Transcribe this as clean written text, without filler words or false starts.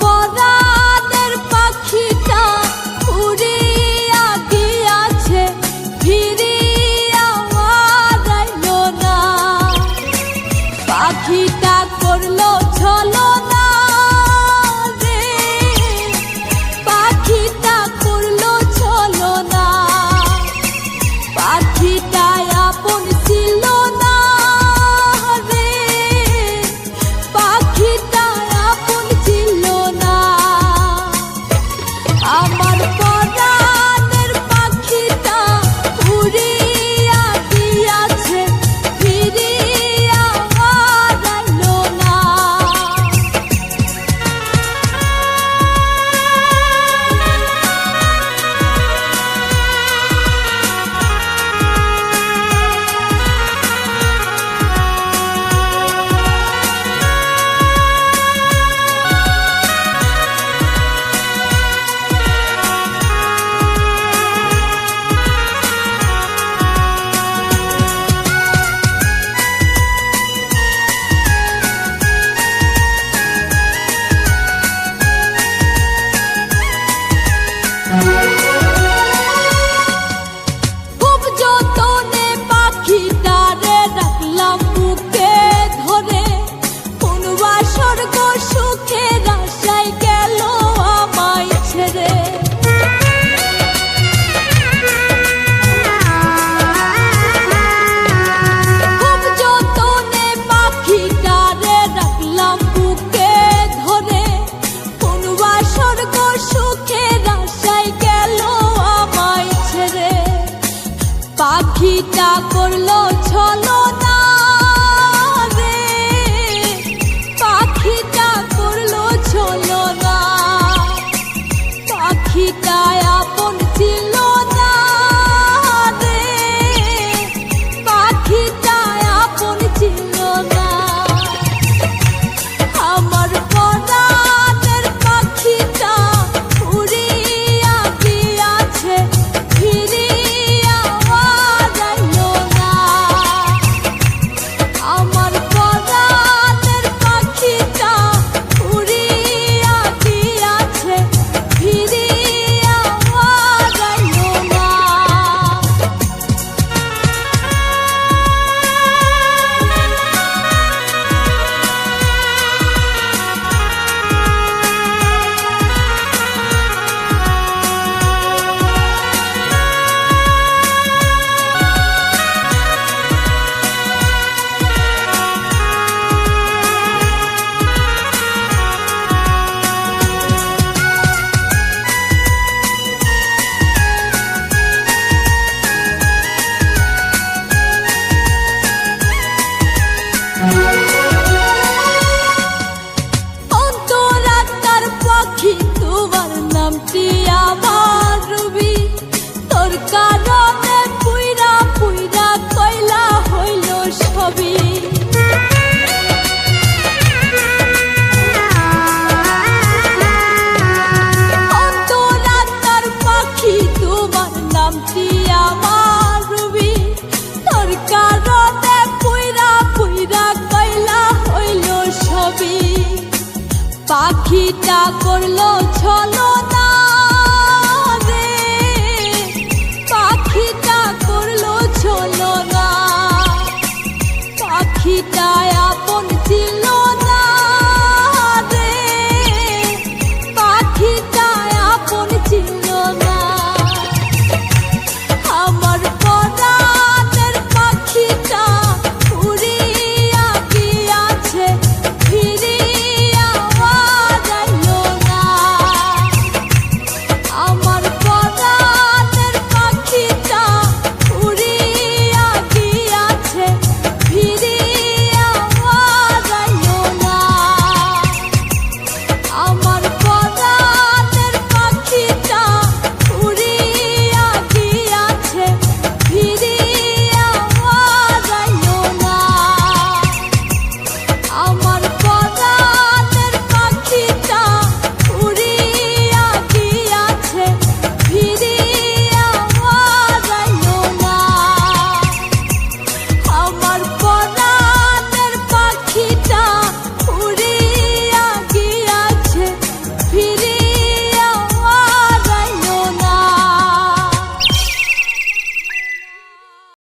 পরাণের পাখিটা উড়িয়া গিয়াছে, ফিরিয়া আইলো না। পাখিটা করলো ছলনা রে, পাখিটা করলো ছলনা। পাখিটা আপন ছিল না রে, পাখিটা আপন ছিল না। আমার পরাণের পাখিটা উড়িয়া গিয়াছে, ফিরিয়া আইলো না। খুব যতনে পাখিটারে রাখলাম বুকে ধরে, কোন স্বর্গ সুখের আশায় গেল আমায় ছেড়ে। খুব যতনে পাখিটারে রাখলাম বুকে ধরে, কোন স্বর্গ সুখের আশায় গেল আমায় ছেড়ে। পাখিটা করলো ছলনা রে, পাখিটা করলো ছলনা। পাখিটা আপন ছিল না রে, পাখিটা আপন ছিল না। আমার পরাণের পাখিটা উড়িয়া গিয়াছে, ফিরিয়া আইলো না। আমার পরাণের পাখিটা উড়িয়া গিয়াছে, ফিরিয়া আইলো না। অন্তরাত্মার পাখি তোমার নামটি আমার রবি, তোর কারণে পুইরা পুইরা কয়লা হইল সবই। অন্তরাত্মার পাখি তোমার নামটি আমার রবি, তোর কারণে পুইরা পুইরা কয়লা হইল সবই। পাখিটা করলো ছলনা